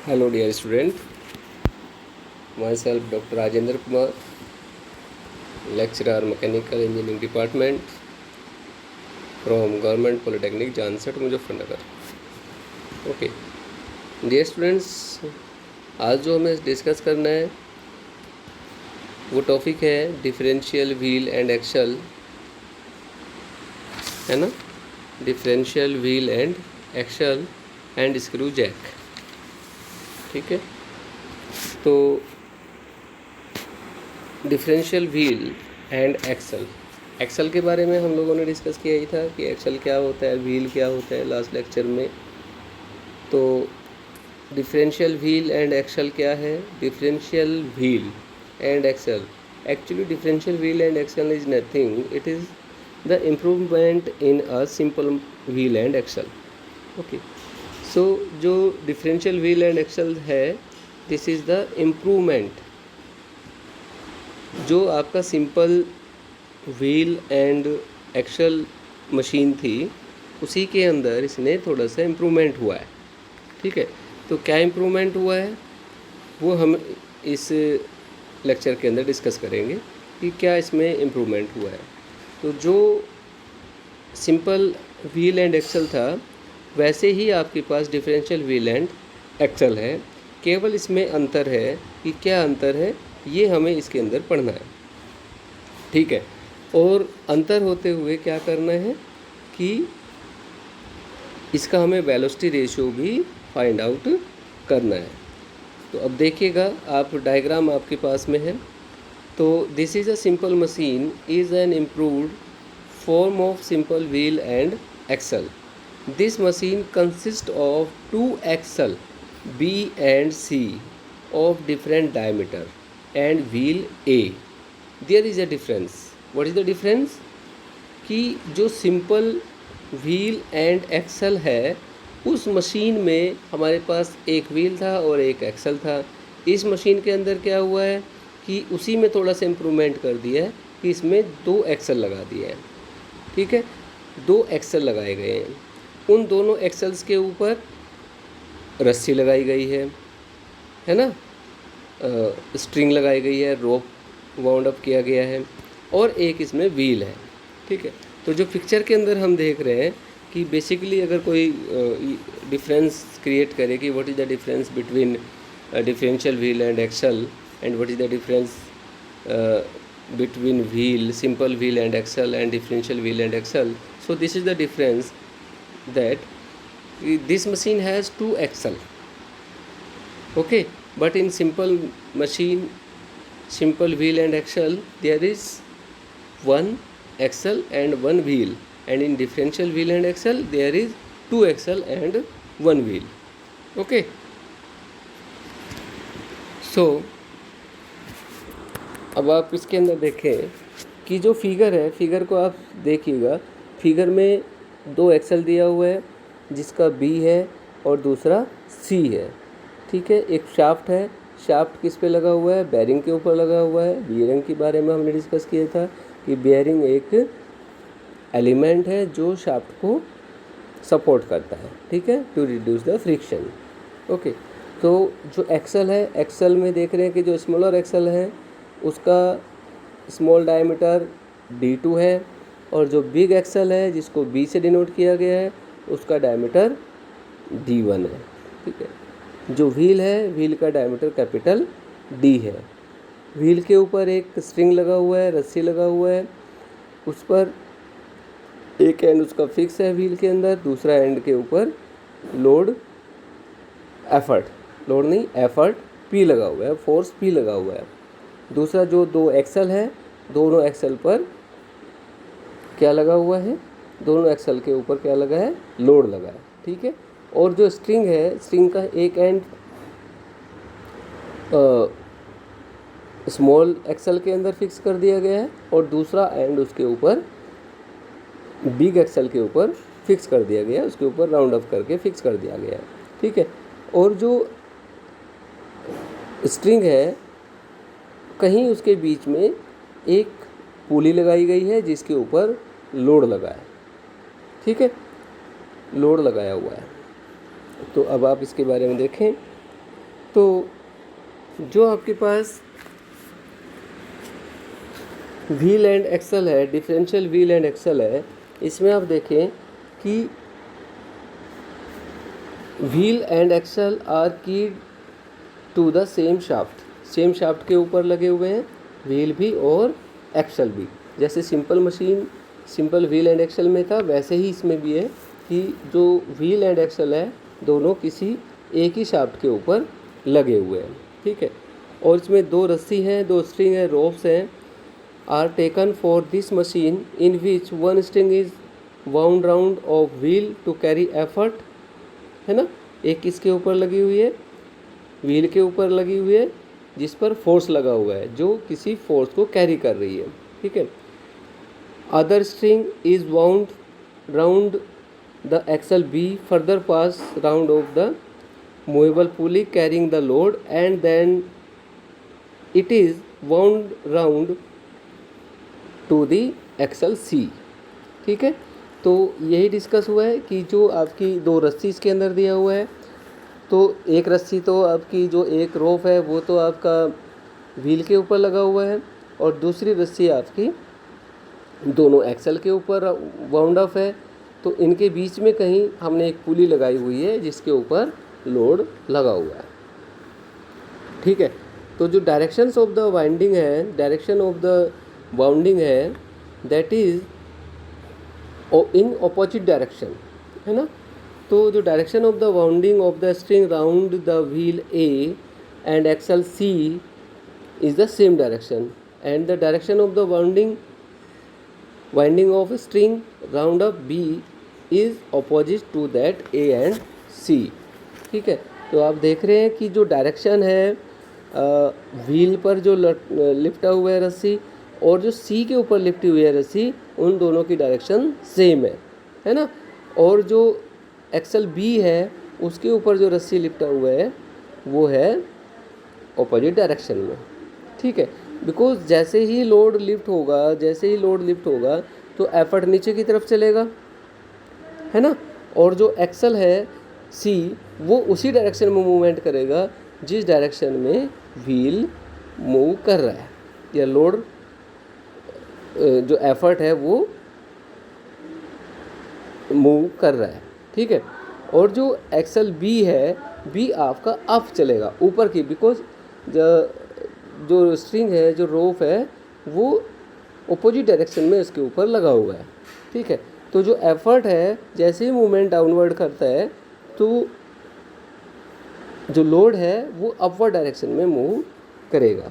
Hello dear student, myself Dr. Rajendra Kumar, lecturer Mechanical Engineering Department from Government Polytechnic Janset Muzaffarnagar. Okay dear students, आज जो हमें discuss करना है वो topic है डिफरेंशियल व्हील एंड एक्सल, है ना। Differential wheel and axle and screw jack, ठीक है। तो डिफरेंशियल व्हील एंड एक्सल के बारे में हम लोगों ने डिस्कस किया ही था कि एक्सल क्या होता है, व्हील क्या होता है लास्ट लेक्चर में। तो डिफरेंशियल व्हील एंड एक्सल क्या है? Differential wheel and axle, actually differential wheel and axle is nothing, it is the improvement in a simple wheel and axle. Okay, so जो डिफरेंशियल व्हील एंड एक्सल है, this is the improvement. जो आपका simple wheel and axle machine थी, उसी के अंदर इसने थोड़ा सा इम्प्रूवमेंट हुआ है, ठीक है। तो क्या इम्प्रूवमेंट हुआ है वो हम इस लेक्चर के अंदर डिस्कस करेंगे कि क्या इसमें इम्प्रूवमेंट हुआ है। तो जो सिंपल व्हील एंड एक्सल था, वैसे ही आपके पास डिफरेंशियल व्हील एंड एक्सल है, केवल इसमें अंतर है कि क्या अंतर है ये हमें इसके अंदर पढ़ना है, ठीक है। और अंतर होते हुए क्या करना है कि इसका हमें वेलोसिटी रेशियो भी फाइंड आउट करना है। तो अब देखिएगा, आप डायग्राम आपके पास में है। तो this is a simple machine is an improved form of simple wheel and axle. This machine consists of two axle B and C of different diameter and wheel A. There is a difference. What is the difference? कि जो simple wheel and axle है, उस machine में हमारे पास एक wheel था और एक एक्सल था। इस मशीन के अंदर क्या हुआ है कि उसी में थोड़ा सा इम्प्रूवमेंट कर दिया है कि इसमें दो एक्सल लगा दिए हैं, ठीक है। दो एक्सल लगाए गए हैं, उन दोनों एक्सल्स के ऊपर रस्सी लगाई गई है ना, स्ट्रिंग लगाई गई है, रोप वाउंड अप किया गया है, और एक इसमें व्हील है, ठीक है। तो जो पिक्चर के अंदर हम देख रहे हैं कि बेसिकली अगर कोई डिफरेंस क्रिएट करे कि what is the difference between differential wheel and axle and what is the difference between wheel, simple wheel and axle, and differential wheel and axle. So this is the difference, that this machine has two axle, okay, but in simple machine, simple wheel and axle, there is one axle and one wheel, and in differential wheel and axle there is two axle and one wheel, okay. So अब आप इसके अंदर देखें कि जो figure है, figure को आप देखिएगा, फिगर में दो एक्सल दिया हुआ है जिसका बी है और दूसरा सी है, ठीक है। एक शाफ्ट है, शाफ्ट किस पे लगा हुआ है? बेयरिंग के ऊपर लगा हुआ है। बेयरिंग के बारे में हमने डिस्कस किया था कि बेयरिंग एक एलिमेंट है जो शाफ्ट को सपोर्ट करता है, ठीक है, to reduce the friction, okay. तो जो एक्सल है, एक्सल में देख रहे हैं कि जो स्मॉलर एक्सल है उसका स्मॉल डायमीटर D2 है, और जो बिग एक्सल है जिसको B से डिनोट किया गया है उसका डायमीटर D1 है, ठीक है। जो व्हील है, व्हील का डायमीटर कैपिटल D है। व्हील के ऊपर एक स्ट्रिंग लगा हुआ है, रस्सी लगा हुआ है, उस पर एक एंड उसका फिक्स है व्हील के अंदर, दूसरा एंड के ऊपर एफर्ट P लगा हुआ है, फोर्स P लगा हुआ है। दूसरा जो दो एक्सल है, दोनों एक्सल पर क्या लगा हुआ है? दोनों एक्सल के ऊपर क्या लगा है? लोड लगा है, ठीक है। और जो स्ट्रिंग है, स्ट्रिंग का एक एंड स्मॉल एक्सल के अंदर फिक्स कर दिया गया है और दूसरा एंड उसके ऊपर बिग एक्सल के ऊपर फिक्स कर दिया गया है, उसके ऊपर राउंड अप करके फिक्स कर दिया गया है, ठीक है। और जो स्ट्रिंग है, कहीं उसके बीच में एक पुली लगाई गई है जिसके ऊपर लोड लगा है, ठीक है, लोड लगाया हुआ है। तो अब आप इसके बारे में देखें तो जो आपके पास व्हील एंड एक्सल है, डिफरेंशियल व्हील एंड एक्सल है, इसमें आप देखें कि व्हील एंड एक्सल आर की टू द सेम शाफ्ट के ऊपर लगे हुए हैं, व्हील भी और एक्सल भी। जैसे simple machine simple wheel and axle में था, वैसे ही इसमें भी है कि जो व्हील एंड एक्सल है दोनों किसी एक ही शाफ्ट के ऊपर लगे हुए हैं, ठीक है। और इसमें दो रस्सी हैं, दो स्ट्रिंग है, रोप्स हैं, are taken for this machine in which one string is wound round of wheel to carry effort, है ना। एक किसके ऊपर लगी हुई है, व्हील के ऊपर लगी हुई है, जिस पर फोर्स लगा हुआ है, जो किसी फोर्स को कैरी कर रही है, ठीक है। Other string is wound round the axle B further pass round of the movable pulley carrying the load and then it is wound round to the axle C, ठीक है। तो यही डिस्कस हुआ है कि जो आपकी दो रस्सी इसके अंदर दिया हुआ है, तो एक रस्सी तो आपकी जो एक रोप है वो तो आपका व्हील के ऊपर लगा हुआ है, और दूसरी रस्सी आपकी दोनों एक्सल के ऊपर वाउंड अप है। तो इनके बीच में कहीं हमने एक पुली लगाई हुई है जिसके ऊपर लोड लगा हुआ है, ठीक है। तो जो डायरेक्शंस ऑफ द वाइंडिंग है, डायरेक्शन ऑफ द वाउंडिंग है, that is in opposite direction, है ना। तो जो direction of the wounding of the string round the wheel A and axle C is the same direction, and the direction of the winding of string round up B is opposite to that A and C, ठीक है। तो आप देख रहे हैं कि जो direction है व्हील पर जो लिफ्टा हुआ है रस्सी और जो सी के ऊपर लिफ्टी हुई है रस्सी, उन दोनों की डायरेक्शन सेम है ना। और जो एक्सल बी है उसके ऊपर जो रस्सी लिफ्टा हुआ है वो है ऑपोजिट डायरेक्शन में, ठीक है। बिकॉज जैसे ही लोड लिफ्ट होगा तो एफर्ट नीचे की तरफ चलेगा, है ना। और जो एक्सल है सी वो उसी डायरेक्शन में मूवमेंट करेगा जिस डायरेक्शन में व्हील मूव कर रहा है, या लोड जो एफर्ट है वो मूव कर रहा है, ठीक है। और जो एक्सल बी है, बी आपका अप चलेगा ऊपर की, बिकॉज जो स्ट्रिंग है, जो रोप है, वो अपोजिट डायरेक्शन में इसके ऊपर लगा हुआ है, ठीक है। तो जो एफर्ट है जैसे ही मूवमेंट डाउनवर्ड करता है तो जो लोड है वो अपवर्ड डायरेक्शन में मूव करेगा,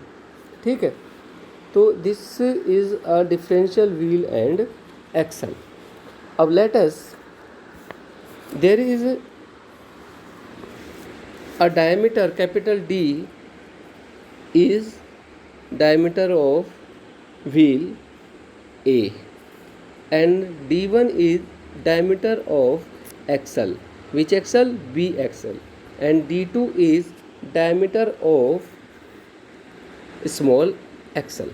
ठीक है। तो this is a differential wheel and axle. अब let us, there is a diameter, capital D is diameter of wheel A and D1 is diameter of axle, which axle? B axle, and D2 is diameter of small axle,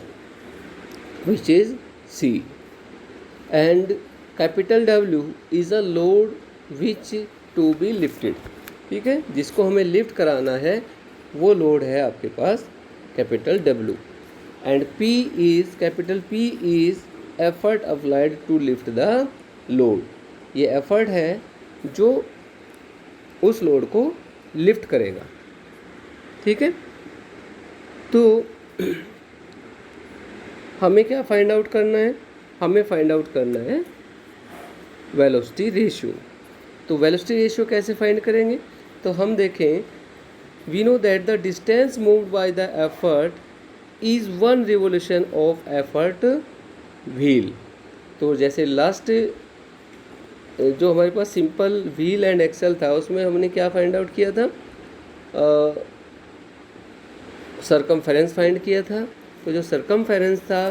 which is C, and capital W is a load which to be lifted, ठीक है। जिसको हमें lift कराना है वो load है आपके पास capital W, and capital P is effort applied to lift the load. ये एफर्ट है जो उस लोड को लिफ्ट करेगा, ठीक है। तो हमें क्या फाइंड आउट करना है? हमें फाइंड आउट करना है वेलोसिटी रेशियो। तो वेलोसिटी रेशियो कैसे फाइंड करेंगे? तो हम देखें, we know that the distance moved by the effort is one revolution of effort wheel। तो जैसे लास्ट जो हमारे पास सिंपल व्हील एंड एक्सल था उसमें हमने क्या फाइंड आउट किया था? सरकमफेरेंस फाइंड किया था। तो जो सरकमफेरेंस था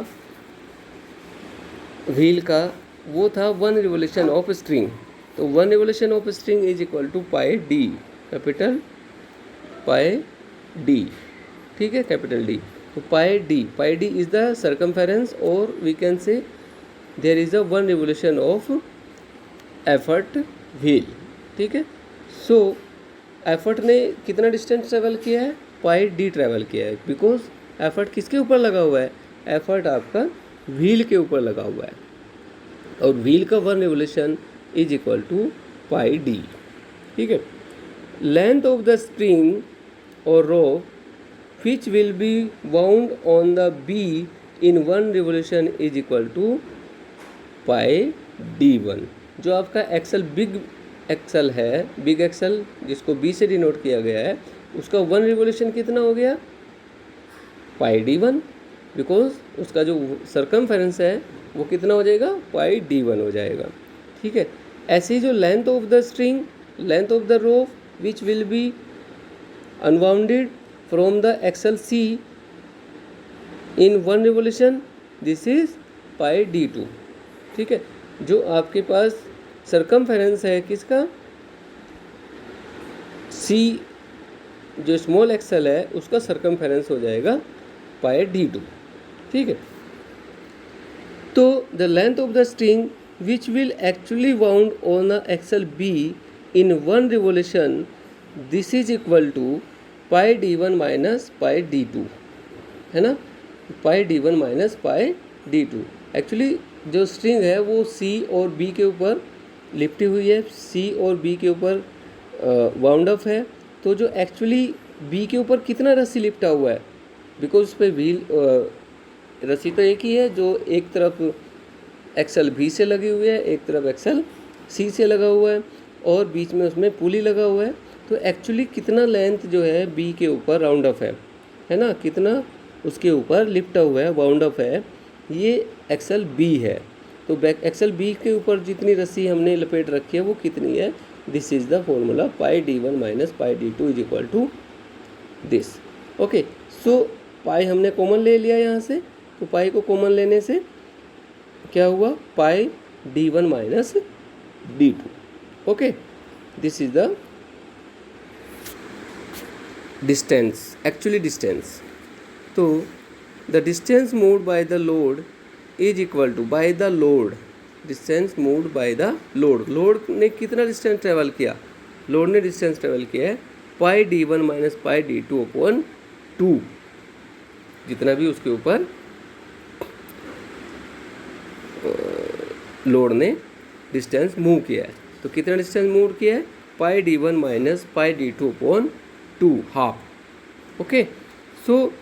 व्हील का वो था 1 रिवोल्यूशन ऑफ स्ट्रिंग। तो 1 revolution of string is equal to pi D, capital pi D, ठीक है, कैपिटल डी। तो pi D is the circumference, और we can say there is a 1 revolution of effort wheel, ठीक है। सो effort ने कितना distance travel किया है, पाई डी ट्रेवल किया है, बिकॉज एफर्ट किसके ऊपर लगा हुआ है, एफर्ट आपका व्हील के ऊपर लगा हुआ है, और व्हील का 1 revolution is equal to pi D. ठीक है। लेंथ ऑफ द स्प्रिंग और rope which will be bound on the B in 1 revolution is equal to pi D1। जो आपका एक्सल बिग एक्सल है, बिग एक्सल जिसको B से denote किया गया है, उसका 1 रिवोल्यूशन कितना हो गया, पाई D1, बिकॉज उसका जो सरकमफेरेंस है वो कितना हो जाएगा, पाई D1 हो जाएगा। ठीक है। ऐसे ही जो length of the string, length of the rope which will be unbounded from the axle C in 1 revolution, this is pi D2। ठीक है। जो आपके पास सरकमफेरेंस है किसका, C जो स्मॉल एक्सल है उसका सरकमफेरेंस हो जाएगा पाई D2। ठीक है। तो the length of the string which will actually bound on the axle B in 1 revolution, this is equal to pi D1 minus pi D2, है ना, pi D1 minus pi D2। Actually जो string है वो C और B के ऊपर लिपटी हुई है, C और B के ऊपर बाउंड अप है। तो जो एक्चुअली B के ऊपर कितना रस्सी लिपटा हुआ है, बिकॉज उस पर व्हील रस्सी तो एक ही है, जो एक तरफ एक्सल B से लगी हुई है, एक तरफ एक्सल C से लगा हुआ है, और बीच में उसमें पुली लगा हुआ है। तो एक्चुअली कितना लेंथ जो है B के ऊपर राउंड अप है ना, कितना उसके ऊपर लिपटा हुआ है, बाउंड अप है, ये एक्सल B है। तो बैक एक्सल B के ऊपर जितनी रस्सी हमने लपेट रखी है वो कितनी है, this is the formula pi D1 minus pi D2 is equal to this. Okay, so pi हमने कॉमन ले लिया यहाँ से, तो पाई को कॉमन लेने से क्या हुआ, pi D1 minus D2। Okay, this is the distance, actually distance. तो the distance moved by the load is equal to, by the load, distance moved by the load, load ने कितना डिस्टेंस ट्रेवल किया, लोड ने distance travel किया है pi D1 minus pi D2 upon 2, जितना भी उसके ऊपर लोड ने डिस्टेंस मूव किया है। तो कितना डिस्टेंस मूव किया है, pi D1 minus pi D2 upon 2, half. Okay, so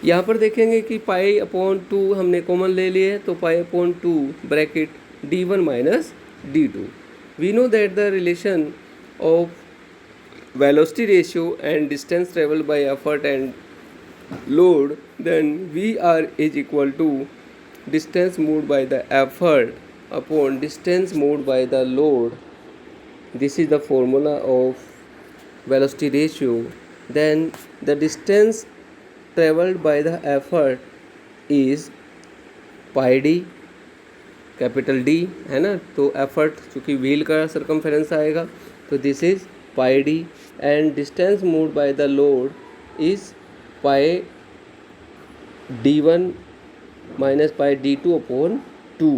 यहाँ पर देखेंगे कि पाई अपॉन 2 हमने कॉमन ले लिए, तो pi upon 2 bracket D1 minus D2। We know that the relation of velocity ratio and distance travel by effort and load, then VR is equal to distance moved by the effort upon distance moved by the load. This is the formula of velocity ratio. Then the distance traveled by the effort is pi d, capital D है ना, तो effort चूँकि wheel का circumference आएगा, तो this is pi d, and distance moved by the load is pi D1 minus pi D2 upon 2।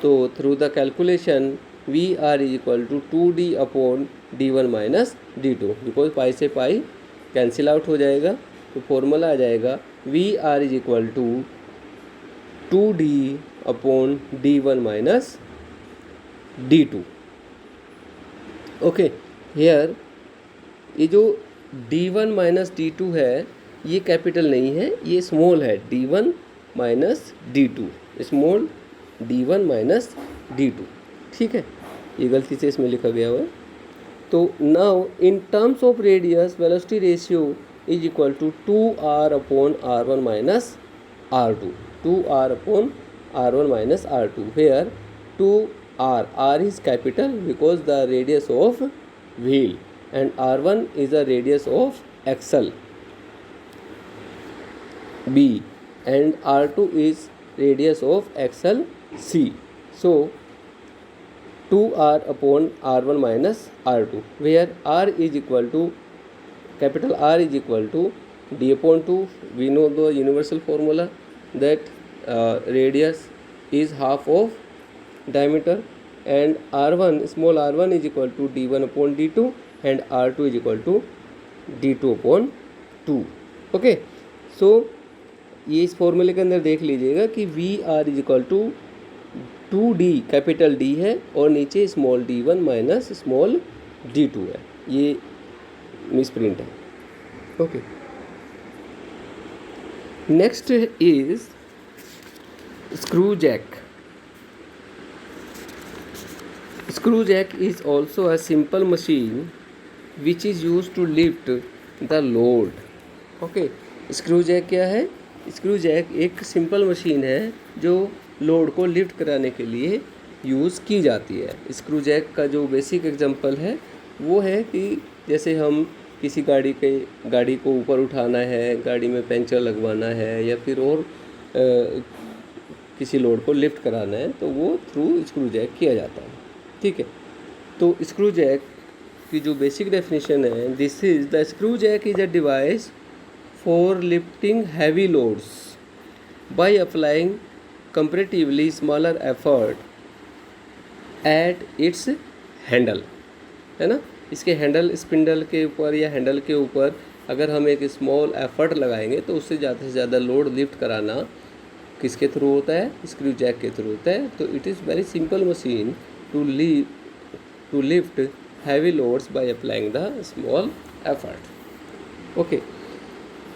तो through the calculation VR is equal to 2D upon D1 minus D2, because pi से pi cancel out हो जाएगा, तो formula आ जाएगा VR is equal to 2D upon D1 minus D2। Okay, here ये जो D1 minus D2 है ये कैपिटल नहीं है, ये स्मॉल है, D1 minus D2, small D1 minus D2। ठीक है, ये गलती से इसमें लिखा गया हुआ है। तो now in terms of radius velocity ratio is equal to 2R upon R1 minus R2, 2R upon R1 minus R2, where 2R, R is capital because the radius of wheel, and R1 is the radius of axle B, and R2 is radius of axle C. So 2R upon R1 minus R2, where R is equal to, capital R is equal to D upon 2. We know the universal formula that radius is half of diameter, and R1, small r1 is equal to D1 upon D2, and R2 is equal to d2/2. Okay, so ये इस फॉर्मूले के अंदर देख लीजिएगा कि VR is equal to 2D, capital D है, और नीचे small d1 minus small d2 है, ये मिस प्रिंट है. Okay, next is screw jack. Screw jack is also a simple machine which is used to lift the load. Okay, screw jack क्या है? Screw jack एक simple machine है जो load को lift कराने के लिए यूज़ की जाती है. स्क्रू जैक का जो बेसिक एग्जांपल है वो है कि जैसे हम किसी गाड़ी को ऊपर उठाना है, गाड़ी में पंचर लगवाना है, या फिर और किसी लोड को लिफ्ट कराना है, तो वो थ्रू स्क्रू जैक किया जाता है. ठीक है, तो स्क्रू जैक की जो बेसिक डेफिनेशन है, this is the screw jack is a device for lifting heavy loads by applying comparatively smaller effort at its handle. है ना, इसके हैंडल, स्पिंडल के ऊपर या हैंडल के ऊपर अगर हम एक स्मॉल एफर्ट लगाएंगे तो उससे ज़्यादा से ज़्यादा लोड लिफ्ट कराना किसके थ्रू होता है? स्क्रू जैक के थ्रू होता है. तो it is very simple machine to lift heavy loads by applying the small effort. Okay,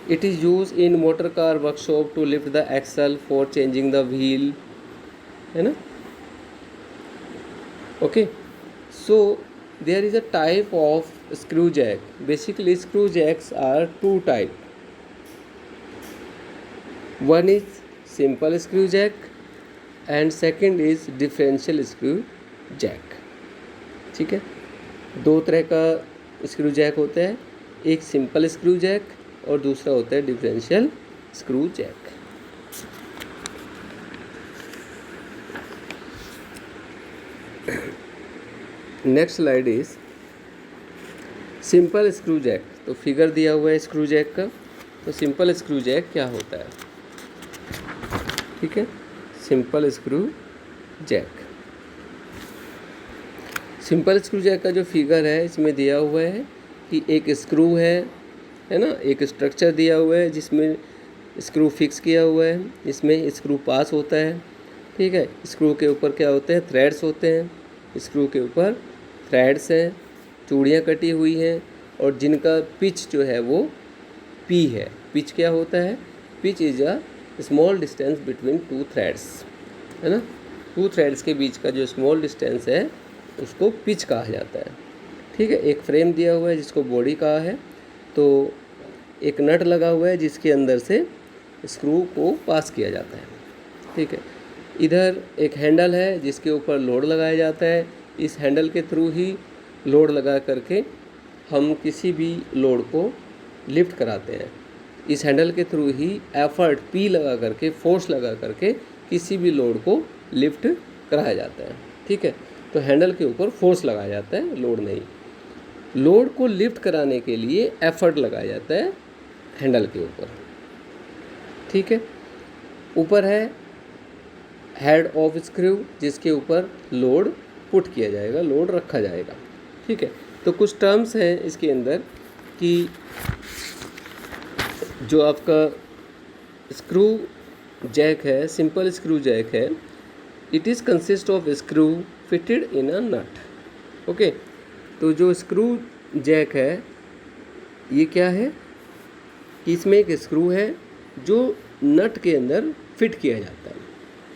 it is used in motor car workshop to lift the axle for changing the wheel, है ना. Okay, so there is a type of screw jack. Basically screw jacks are two type. One is simple screw jack and second is differential screw jack. ठीक है, दो तरह का screw Jack होता है, एक सिंपल स्क्रू जैक और दूसरा होता है differential screw jack. Next slide is simple screw jack. तो फिगर दिया हुआ है स्क्रू जैक का. तो सिंपल स्क्रू जैक क्या होता है? ठीक है, simple screw jack. Simple screw jack का जो फिगर है इसमें दिया हुआ है कि एक स्क्रू है ना, एक स्ट्रक्चर दिया हुआ है जिसमें स्क्रू फिक्स किया हुआ है, इसमें स्क्रू पास होता है. ठीक है, स्क्रू के ऊपर क्या होते हैं? थ्रेड्स होते हैं. स्क्रू के ऊपर थ्रेड्स हैं, चूड़ियाँ कटी हुई हैं, और जिनका पिच जो है वो पी है. पिच क्या होता है? Pitch is a small distance between to threads, है ना. टू थ्रेड्स के बीच का जो स्मॉल डिस्टेंस है उसको पिच कहा जाता है. ठीक है, एक फ्रेम दिया हुआ है जिसको बॉडी कहा है. तो एक नट लगा हुआ है जिसके अंदर से स्क्रू को पास किया जाता है. ठीक है, इधर एक हैंडल है जिसके ऊपर लोड लगाया जाता है. इस हैंडल के थ्रू ही लोड लगा करके हम किसी भी लोड को लिफ्ट कराते हैं. इस हैंडल के थ्रू ही एफर्ट पी लगा करके, फोर्स लगा करके किसी भी लोड को लिफ्ट कराया जाता है. ठीक है, तो हैंडल के ऊपर फोर्स लगाया जाता है, लोड नहीं. लोड को लिफ्ट कराने के लिए एफर्ट लगाया जाता है हैंडल के ऊपर. ठीक है, ऊपर है हेड ऑफ स्क्रू जिसके ऊपर लोड पुट किया जाएगा, लोड रखा जाएगा. ठीक है, तो कुछ टर्म्स हैं इसके अंदर कि जो आपका स्क्रू जैक है, सिंपल स्क्रू जैक है, it is consist of screw fitted in a nut. Okay, तो जो स्क्रू जैक है ये क्या है कि इसमें एक स्क्रू है जो नट के अंदर फिट किया जाता है.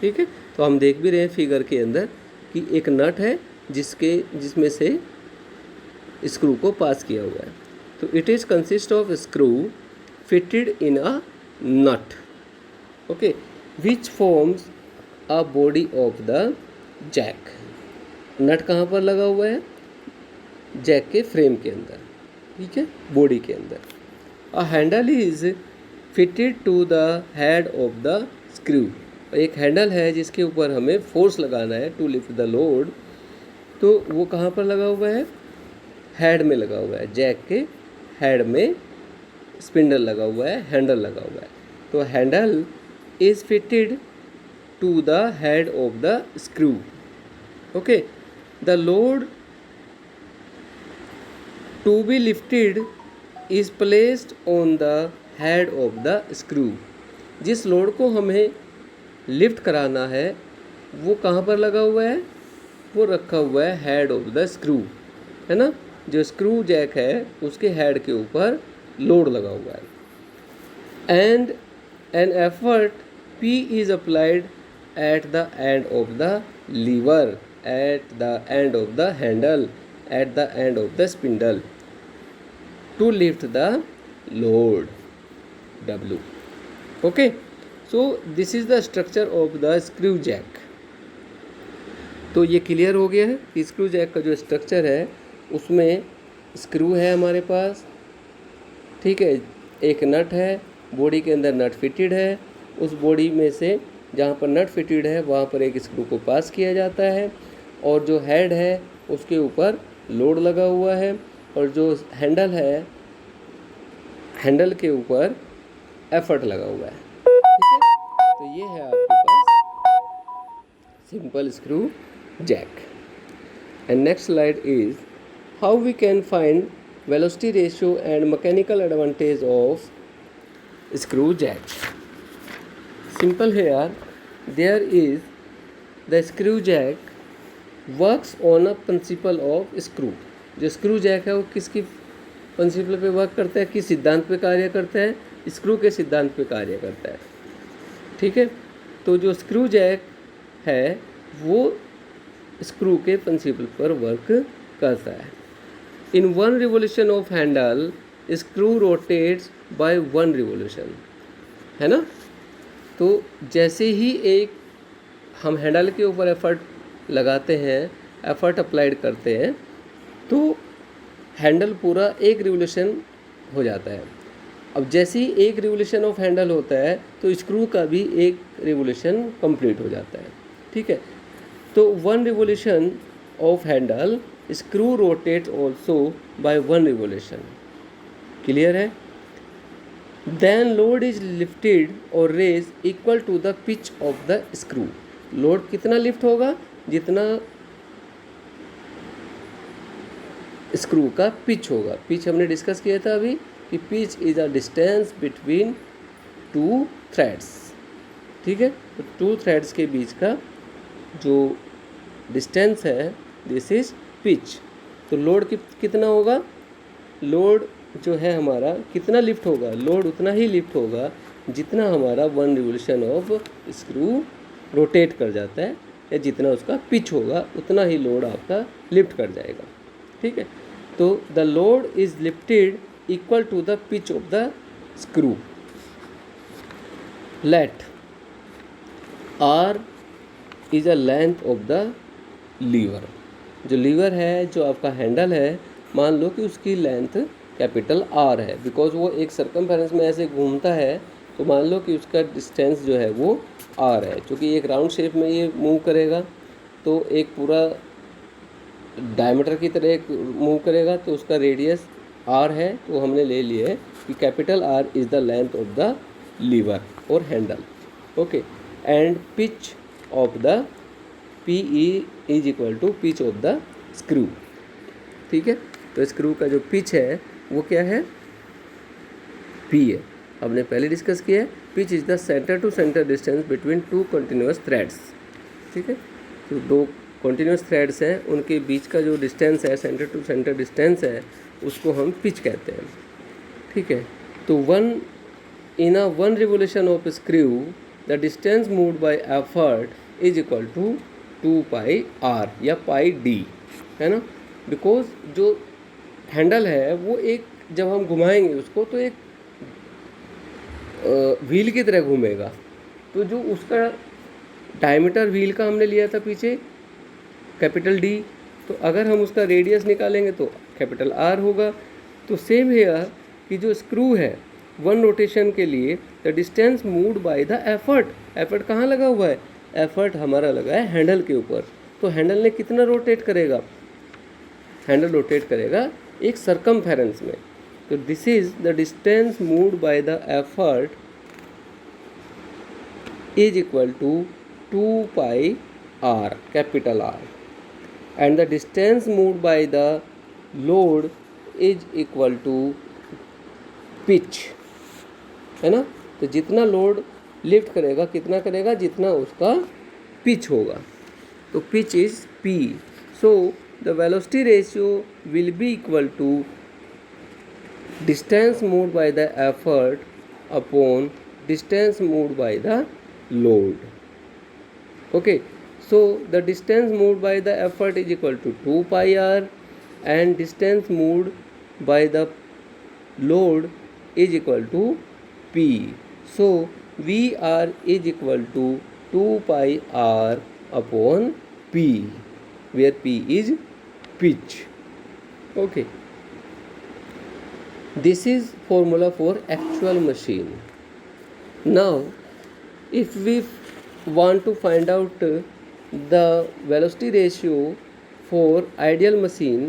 ठीक है, तो हम देख भी रहे हैं फिगर के अंदर कि एक नट है जिसमें से स्क्रू को पास किया हुआ है. तो it is consist of screw fitted in a nut. Okay, which forms a body of the jack. Nut कहाँ पर लगा हुआ है? जैक के फ्रेम के अंदर. ठीक है, बॉडी के अंदर. A handle is fitted to the head of the screw. एक हैंडल है जिसके ऊपर हमें फोर्स लगाना है टू लिफ्ट द लोड. तो वो कहाँ पर लगा हुआ है? हेड में लगा हुआ है. जैक के हेड में स्पिंडल लगा हुआ है, हैंडल लगा हुआ है. तो handle is fitted to the head of the screw. Okay, the load to be lifted is placed on the head of the screw. जिस लोड को हमें लिफ्ट कराना है वो कहाँ पर लगा हुआ है, वो रखा हुआ है हेड ऑफ द स्क्रू, है ना। जो स्क्रू जैक है उसके हेड के ऊपर लोड लगा हुआ है। And an effort P is applied at the end of the lever, at the end of the handle, at the end of the spindle to lift the load W। Okay, so this is the structure of the screw jack. तो ये clear हो गया है कि screw jack का जो structure है उसमें स्क्रू है हमारे पास, ठीक है, एक नट है, बॉडी के अंदर नट फिटेड है, उस बॉडी में से जहाँ पर नट फिटेड है वहाँ पर एक स्क्रू को पास किया जाता है, और जो हेड है उसके ऊपर लोड लगा हुआ है, और जो हैंडल है हैंडल के ऊपर एफर्ट लगा हुआ है, ठीक है। तो ये है आपके पास simple screw jack. And next slide is how we can find velocity ratio and mechanical advantage of screw jack. Simple here, there is the screw jack works on a principle of screw। जो screw jack है वो किसकी principal पे work करता है, किस सिद्धांत पे कार्य करता है, स्क्रू के सिद्धांत पे कार्य करता है, ठीक है। तो जो स्क्रू जैक है वो स्क्रू के प्रिंसिपल पर वर्क करता है। In one revolution of handle, screw rotates by one revolution, है ना। तो जैसे ही एक हम हैंडल के ऊपर एफर्ट लगाते हैं, एफर्ट अप्लाइड करते हैं, तो हैंडल पूरा एक रिवोल्यूशन हो जाता है। अब जैसे ही एक रिवोल्यूशन ऑफ हैंडल होता है तो स्क्रू का भी एक रिवोल्यूशन कंप्लीट हो जाता है, ठीक है। तो one revolution of handle screw rotate also by one revolution, clear है। देन लोड इज लिफ्टेड और raise equal to the pitch of the screw. Load कितना लिफ्ट होगा, जितना स्क्रू का पिच होगा। पिच हमने डिस्कस किया था अभी कि pitch is a distance between to threads, ठीक है। तो टू थ्रेड्स के बीच का जो डिस्टेंस है दिस इज पिच। तो लोड कितना होगा, लोड जो है हमारा कितना लिफ्ट होगा, लोड उतना ही लिफ्ट होगा जितना हमारा one revolution of screw rotate कर जाता है, या जितना उसका पिच होगा उतना ही लोड आपका लिफ्ट कर जाएगा, ठीक है। तो the load is lifted equal to the pitch of the screw. Let R is a length of the lever. जो लीवर है, जो आपका हैंडल है, मान लो कि उसकी लेंथ कैपिटल R है, बिकॉज वो एक सर्कमफेरेंस में ऐसे घूमता है, तो मान लो कि उसका डिस्टेंस जो है वो R है। क्योंकि एक राउंड शेप में ये मूव करेगा तो एक पूरा डायमीटर की तरह एक मूव करेगा, तो उसका रेडियस R है। तो हमने ले लिए कि capital R is the length of the lever और handle, okay. And pitch of the PE is equal to pitch of the screw, ठीक है। तो स्क्रू का जो पिच है वो क्या है, P है, हमने पहले डिस्कस किया है। Pitch is the centre to centre distance between two continuous threads, ठीक है। तो दो कंटिन्यूस थ्रेड्स हैं, उनके बीच का जो डिस्टेंस है, सेंटर टू सेंटर डिस्टेंस है, उसको हम पिच कहते हैं, ठीक है। तो in a one revolution of screw the distance moved by effort is equal to 2 pi R या पाई D, है ना। बिकॉज जो हैंडल है वो एक, जब हम घुमाएंगे उसको तो एक व्हील की तरह घूमेगा। तो जो उसका डायमीटर व्हील का हमने लिया था पीछे कैपिटल D, तो अगर हम उसका रेडियस निकालेंगे तो कैपिटल R होगा। तो सेम है कि जो स्क्रू है वन रोटेशन के लिए the distance moved by the effort. Effort कहाँ लगा हुआ है, एफर्ट हमारा लगा है हैंडल के ऊपर। तो हैंडल ने कितना रोटेट करेगा, हैंडल रोटेट करेगा एक सर्कमफेरेंस में। तो this is the distance moved by the effort is equal to 2 pi R capital R, and the distance moved by the load is equal to pitch, है ना। तो जितना लोड लिफ्ट करेगा कितना करेगा, जितना उसका पिच होगा। तो pitch is P. So the velocity ratio will be equal to distance moved by the effort upon distance moved by the load. Okay, so the distance moved by the effort is equal to 2 pi r and distance moved by the load is equal to p. So VR is equal to 2 pi r upon p, where p is pitch. Okay, this is formula for actual machine. Now if we want to find out the velocity ratio for ideal machine,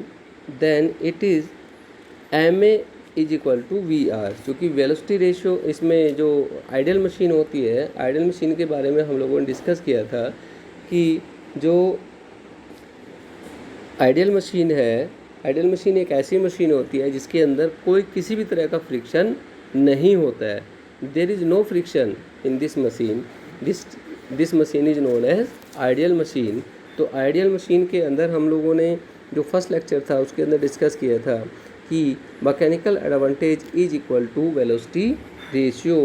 then it is ma is equal to V R. क्योंकि velocity ratio इसमें जो ideal machine होती है, ideal machine के बारे में हम लोगों ने डिस्कस किया था कि जो आइडियल मशीन है, आइडियल मशीन एक ऐसी मशीन होती है जिसके अंदर कोई किसी भी तरह का फ्रिक्शन नहीं होता है। There is no friction in this machine, this machine is known as ideal machine. तो आइडियल मशीन के अंदर हम लोगों ने जो फर्स्ट लेक्चर था उसके अंदर डिस्कस किया था कि mechanical advantage is equal to velocity ratio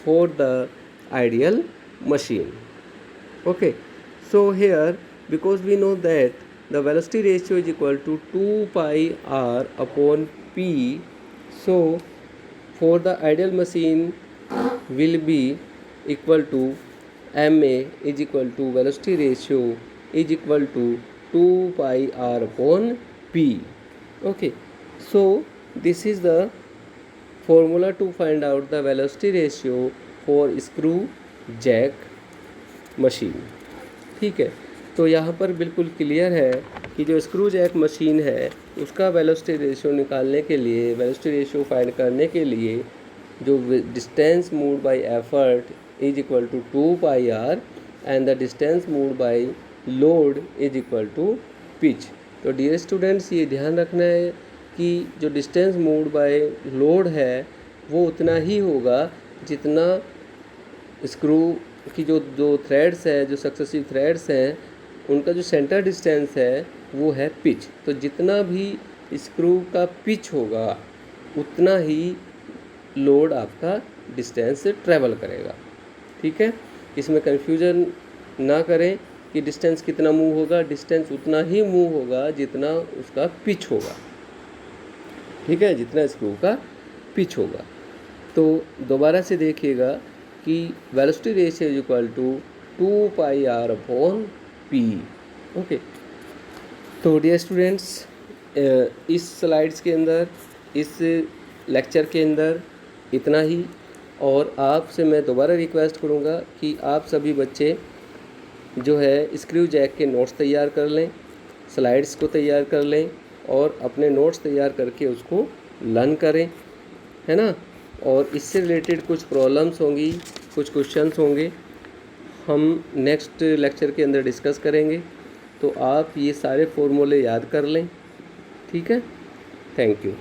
for the ideal machine. Okay, so here because we know that the velocity ratio is equal to 2 pi r upon p, so for the ideal machine will be equal to ma is equal to velocity ratio is equal to 2 pi r upon p. Okay, so this is the formula to find out the velocity ratio for screw jack machine. ठीक है, तो यहाँ पर बिल्कुल clear है कि जो screw Jack machine है उसका वेलोसिटी रेशियो निकालने के लिए, वेलोसिटी रेशियो फाइंड करने के लिए जो distance moved by effort is equal to 2 pi R and the distance moved by load is equal to pitch. तो डियर स्टूडेंट्स, ये ध्यान रखना है कि जो डिस्टेंस मूव्ड बाय लोड है वो उतना ही होगा जितना स्क्रू की जो थ्रेड्स है, जो सक्सेसिव थ्रेड्स हैं, उनका जो सेंटर डिस्टेंस है वो है पिच। तो जितना भी स्क्रू का पिच होगा उतना ही लोड आपका डिस्टेंस से ट्रैवल करेगा। ठीक है, इसमें कन्फ्यूजन ना करें कि डिस्टेंस कितना मूव होगा, डिस्टेंस उतना ही मूव होगा जितना उसका पिच होगा। ठीक है, जितना स्क्रू का पिच होगा। तो दोबारा से देखिएगा कि velocity ratio is equal to 2 pi R upon P. Okay, तो डियर स्टूडेंट्स, इस स्लाइड्स के अंदर, इस लेक्चर के अंदर इतना ही। और आपसे मैं दोबारा रिक्वेस्ट करूँगा कि आप सभी बच्चे जो है स्क्रू जैक के नोट्स तैयार कर लें, स्लाइड्स को तैयार कर लें और अपने नोट्स तैयार करके उसको लर्न करें, है ना। और इससे रिलेटेड कुछ प्रॉब्लम्स होंगी, कुछ क्वेश्चंस होंगे, हम नेक्स्ट लेक्चर के अंदर डिस्कस करेंगे। तो आप ये सारे फॉर्मूले याद कर लें। ठीक है, थैंक यू।